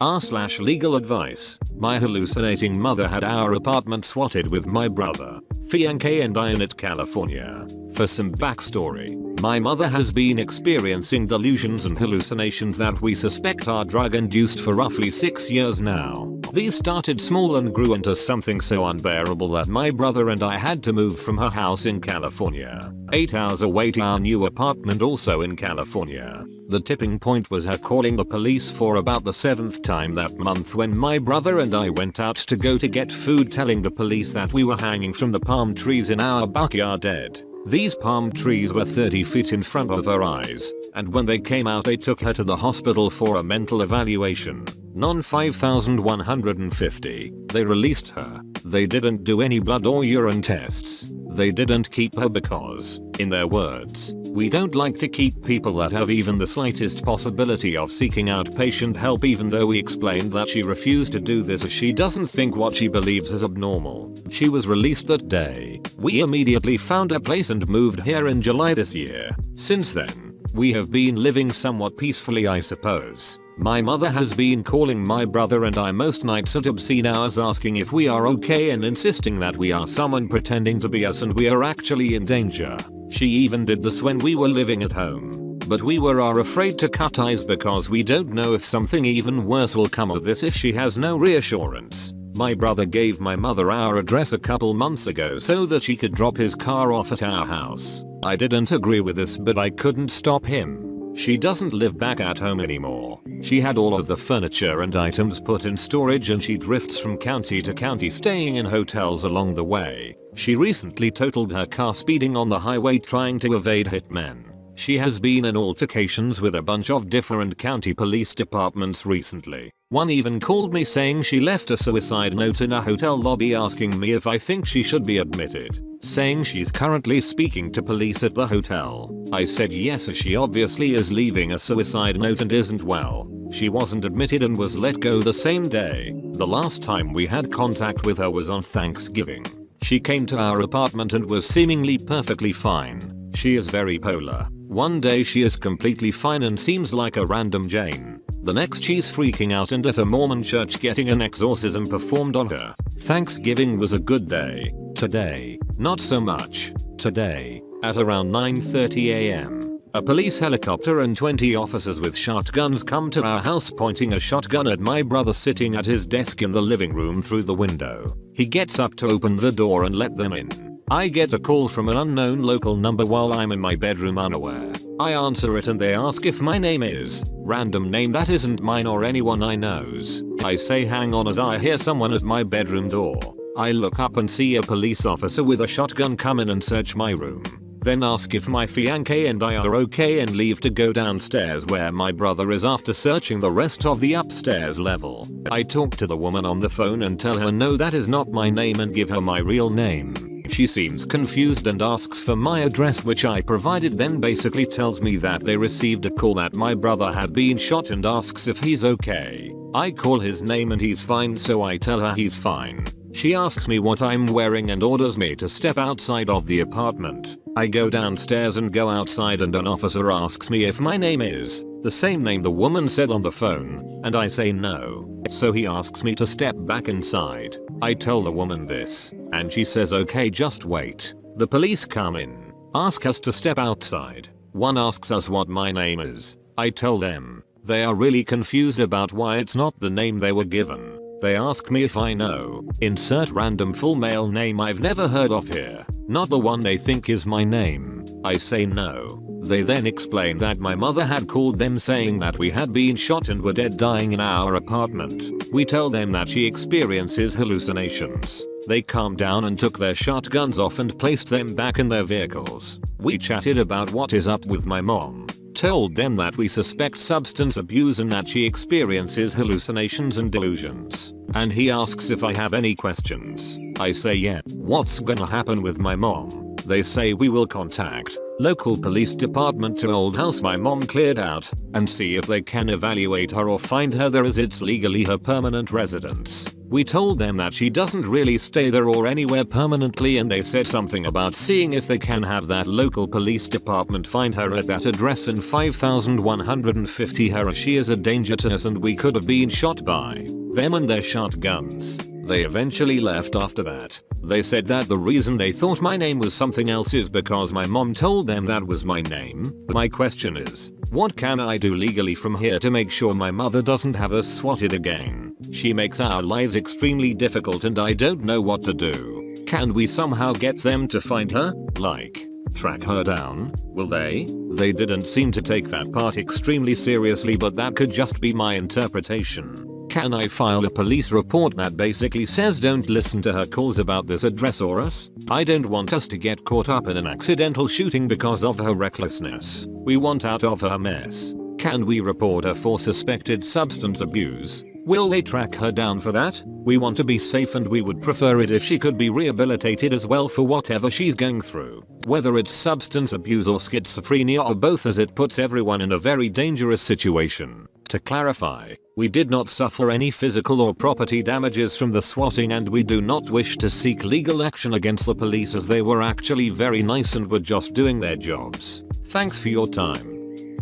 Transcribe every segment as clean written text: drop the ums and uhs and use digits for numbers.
r/legal advice. My hallucinating mother had our apartment swatted with my brother, fiancé and I in it, California. For some backstory, my mother has been experiencing delusions and hallucinations that we suspect are drug induced for roughly 6 years now. These started small and grew into something so unbearable that my brother and I had to move from her house in California, 8 hours away, to our new apartment also in California. The tipping point was her calling the police for about the 7th time that month when my brother and I went out to get food, telling the police that we were hanging from the palm trees in our backyard dead. These palm trees were 30 feet in front of her eyes, and when they came out they took her to the hospital for a mental evaluation. Non 5,150. They released her. They didn't do any blood or urine tests. They didn't keep her because, in their words, "We don't like to keep people that have even the slightest possibility of seeking out patient help," even though we explained that she refused to do this as she doesn't think what she believes is abnormal. She was released that day. We immediately found a place and moved here in July this year. Since then, we have been living somewhat peacefully, I suppose. My mother has been calling my brother and I most nights at obscene hours asking if we are okay and insisting that we are someone pretending to be us and we are actually in danger. She even did this when we were living at home. But we are afraid to cut ties because we don't know if something even worse will come of this if she has no reassurance. My brother gave my mother our address a couple months ago so that she could drop his car off at our house. I didn't agree with this, but I couldn't stop him. She doesn't live back at home anymore. She had all of the furniture and items put in storage and she drifts from county to county, staying in hotels along the way. She recently totaled her car speeding on the highway trying to evade hitmen. She has been in altercations with a bunch of different county police departments recently. One even called me saying she left a suicide note in a hotel lobby asking me if I think she should be admitted, saying she's currently speaking to police at the hotel. I said yes, as she obviously is leaving a suicide note and isn't well. She wasn't admitted and was let go the same day. The last time we had contact with her was on Thanksgiving. She came to our apartment and was seemingly perfectly fine. She is very polar. One day she is completely fine and seems like a random Jane. The next she's freaking out and at a Mormon church getting an exorcism performed on her. Thanksgiving was a good day. Today, not so much. Today, at around 9:30 am, a police helicopter and 20 officers with shotguns come to our house, pointing a shotgun at my brother sitting at his desk in the living room through the window. He gets up to open the door and let them in. I get a call from an unknown local number while I'm in my bedroom unaware. I answer it and they ask if my name is random name that isn't mine or anyone I knows. I say hang on as I hear someone at my bedroom door. I look up and see a police officer with a shotgun come in and search my room. Then ask if my fiancé and I are okay and leave to go downstairs where my brother is after searching the rest of the upstairs level. I talk to the woman on the phone and tell her no, that is not my name, and give her my real name. She seems confused and asks for my address, which I provided, then basically tells me that they received a call that my brother had been shot and asks if he's okay. I call his name and he's fine, so I tell her he's fine. She asks me what I'm wearing and orders me to step outside of the apartment. I go downstairs and go outside and an officer asks me if my name is the same name the woman said on the phone, and I say no. So he asks me to step back inside. I tell the woman this, and she says okay, just wait. The police come in, ask us to step outside. One asks us what my name is. I tell them. They are really confused about why it's not the name they were given. They ask me if I know. Insert random full male name I've never heard of here. Not the one they think is my name. I say no. They then explain that my mother had called them saying that we had been shot and were dead, dying in our apartment. We tell them that she experiences hallucinations. They calmed down and took their shotguns off and placed them back in their vehicles. We chatted about what is up with my mom. Told them that we suspect substance abuse and that she experiences hallucinations and delusions. And he asks if I have any questions. I say yeah. What's gonna happen with my mom? They say we will contact local police department to old house my mom cleared out and see if they can evaluate her or find her there as it's legally her permanent residence. We told them that she doesn't really stay there or anywhere permanently, and they said something about seeing if they can have that local police department find her at that address and 5150 her as she is a danger to us and we could have been shot by them and their shotguns. They eventually left after that. They said that the reason they thought my name was something else is because my mom told them that was my name. My question is, what can I do legally from here to make sure my mother doesn't have us swatted again? She makes our lives extremely difficult and I don't know what to do. Can we somehow get them to find her? Like, track her down? Will they? They didn't seem to take that part extremely seriously, but that could just be my interpretation. Can I file a police report that basically says don't listen to her calls about this address or us? I don't want us to get caught up in an accidental shooting because of her recklessness. We want out of her mess. Can we report her for suspected substance abuse? Will they track her down for that? We want to be safe and we would prefer it if she could be rehabilitated as well for whatever she's going through. Whether it's substance abuse or schizophrenia or both, as it puts everyone in a very dangerous situation. To clarify, we did not suffer any physical or property damages from the swatting and we do not wish to seek legal action against the police as they were actually very nice and were just doing their jobs. Thanks for your time.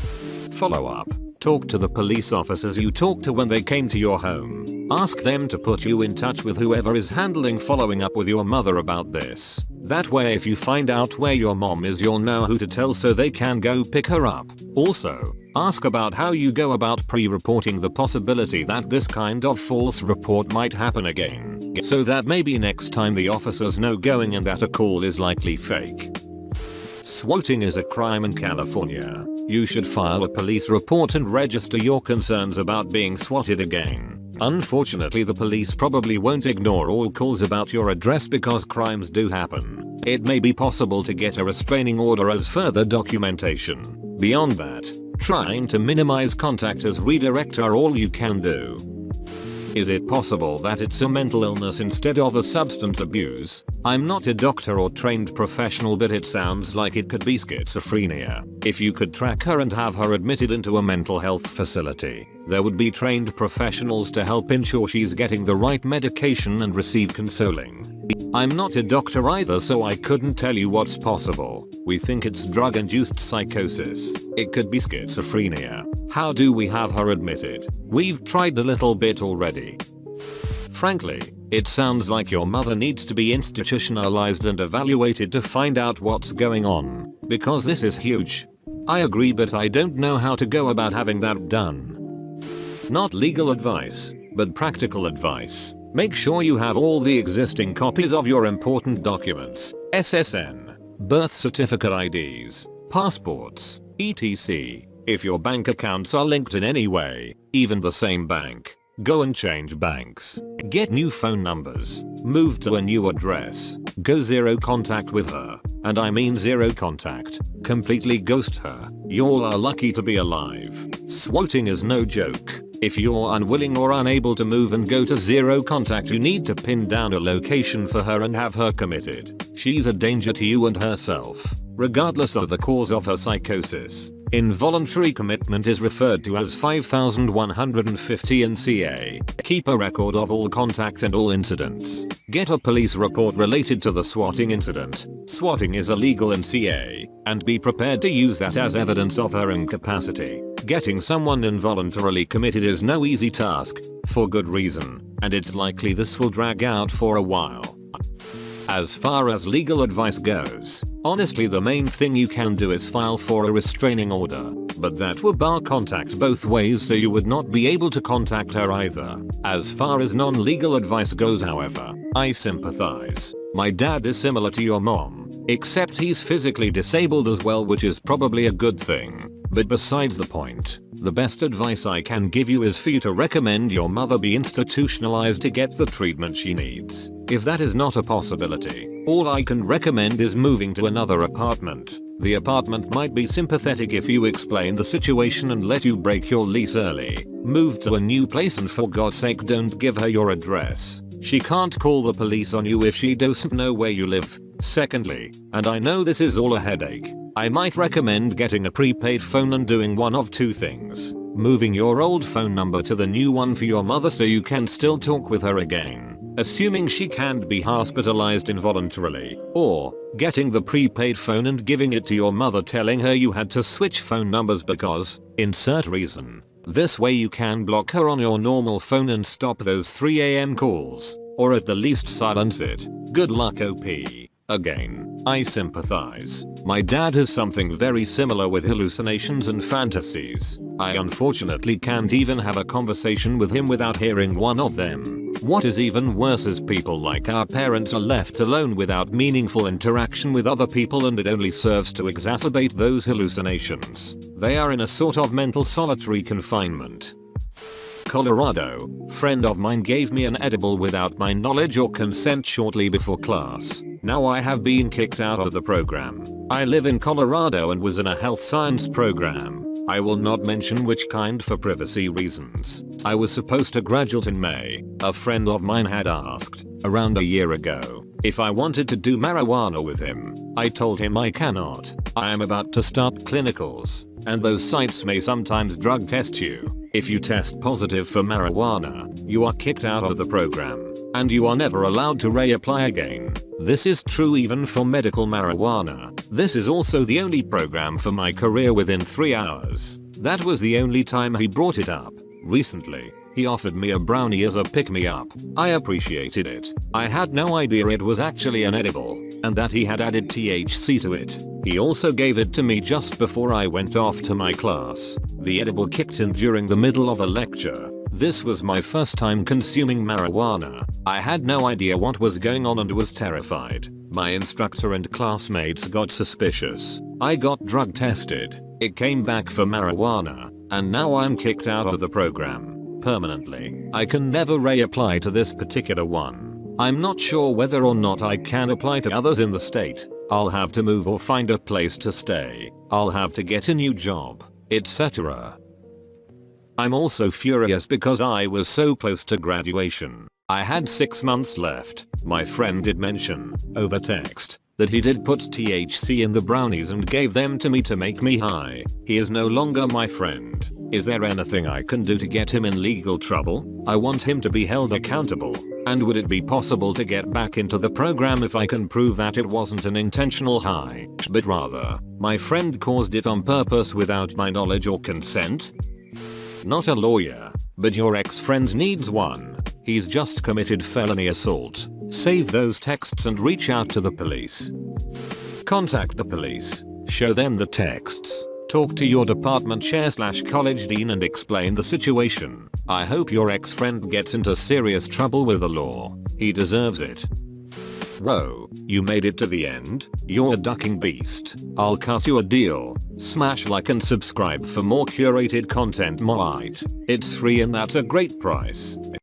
Follow up. Talk to the police officers you talked to when they came to your home. Ask them to put you in touch with whoever is handling following up with your mother about this. That way if you find out where your mom is you'll know who to tell so they can go pick her up. Also, ask about how you go about pre-reporting the possibility that this kind of false report might happen again, so that maybe next time the officers know going in that a call is likely fake. Swatting is a crime in California. You should file a police report and register your concerns about being swatted again. Unfortunately, the police probably won't ignore all calls about your address because crimes do happen. It may be possible to get a restraining order as further documentation. Beyond that, trying to minimize contact as redirect are all you can do. Is it possible that it's a mental illness instead of a substance abuse? I'm not a doctor or trained professional, but it sounds like it could be schizophrenia. If you could track her and have her admitted into a mental health facility, there would be trained professionals to help ensure she's getting the right medication and receive consoling. I'm not a doctor either, so I couldn't tell you what's possible. We think it's drug-induced psychosis. It could be schizophrenia. How do we have her admitted? We've tried a little bit already. Frankly, it sounds like your mother needs to be institutionalized and evaluated to find out what's going on, because this is huge. I agree, but I don't know how to go about having that done. Not legal advice, but practical advice. Make sure you have all the existing copies of your important documents, SSN, birth certificate IDs, passports, etc. If your bank accounts are linked in any way, even the same bank, go and change banks. Get new phone numbers. Move to a new address. Go zero contact with her. And I mean zero contact. Completely ghost her. Y'all are lucky to be alive. Swatting is no joke. If you're unwilling or unable to move and go to zero contact, you need to pin down a location for her and have her committed. She's a danger to you and herself, regardless of the cause of her psychosis. Involuntary commitment is referred to as 5150 in CA. Keep a record of all contact and all incidents. Get a police report related to the swatting incident. Swatting is illegal in CA, and be prepared to use that as evidence of her incapacity. Getting someone involuntarily committed is no easy task, for good reason, and it's likely this will drag out for a while. As far as legal advice goes, honestly the main thing you can do is file for a restraining order, but that would bar contact both ways, so you would not be able to contact her either. As far as non-legal advice goes, however, I sympathize. My dad is similar to your mom, except he's physically disabled as well, which is probably a good thing. But besides the point, the best advice I can give you is for you to recommend your mother be institutionalized to get the treatment she needs. If that is not a possibility, all I can recommend is moving to another apartment. The apartment might be sympathetic if you explain the situation and let you break your lease early. Move to a new place and for God's sake don't give her your address. She can't call the police on you if she doesn't know where you live. Secondly, and I know this is all a headache, I might recommend getting a prepaid phone and doing one of two things. Moving your old phone number to the new one for your mother so you can still talk with her again, assuming she can't be hospitalized involuntarily, or getting the prepaid phone and giving it to your mother telling her you had to switch phone numbers because, insert reason. This way you can block her on your normal phone and stop those 3 AM calls, or at the least silence it. Good luck OP. Again, I sympathize. My dad has something very similar with hallucinations and fantasies. I unfortunately can't even have a conversation with him without hearing one of them. What is even worse is people like our parents are left alone without meaningful interaction with other people, and it only serves to exacerbate those hallucinations. They are in a sort of mental solitary confinement. Colorado. Friend of mine gave me an edible without my knowledge or consent shortly before class. Now I have been kicked out of the program. I live in Colorado and was in a health science program. I will not mention which kind for privacy reasons. I was supposed to graduate in May. A friend of mine had asked, around a year ago, if I wanted to do marijuana with him. I told him I cannot. I am about to start clinicals, and those sites may sometimes drug test you. If you test positive for marijuana, you are kicked out of the program, and you are never allowed to reapply again. This is true even for medical marijuana. This is also the only program for my career within 3 hours. That was the only time he brought it up. Recently, he offered me a brownie as a pick-me-up. I appreciated it. I had no idea it was actually an edible, and that he had added THC to it. He also gave it to me just before I went off to my class. The edible kicked in during the middle of a lecture. This was my first time consuming marijuana. I had no idea what was going on and was terrified. My instructor and classmates got suspicious. I got drug tested. It came back for marijuana, and now I'm kicked out of the program permanently. I can never reapply to this particular one. I'm not sure whether or not I can apply to others in the state. I'll have to move or find a place to stay. I'll have to get a new job, etc. I'm also furious because I was so close to graduation. I had 6 months left. My friend did mention, over text, that he did put THC in the brownies and gave them to me to make me high. He is no longer my friend. Is there anything I can do to get him in legal trouble? I want him to be held accountable. And would it be possible to get back into the program if I can prove that it wasn't an intentional high, but rather, my friend caused it on purpose without my knowledge or consent? Not a lawyer, but your ex-friend needs one. He's just committed felony assault. Save those texts and reach out to the police. Contact the police. Show them the texts. Talk to your department chair/college dean and explain the situation. I hope your ex-friend gets into serious trouble with the law. He deserves it. Whoa, you made it to the end? You're a ducking beast. I'll cut you a deal. Smash like and subscribe for more curated content. It's free and that's a great price.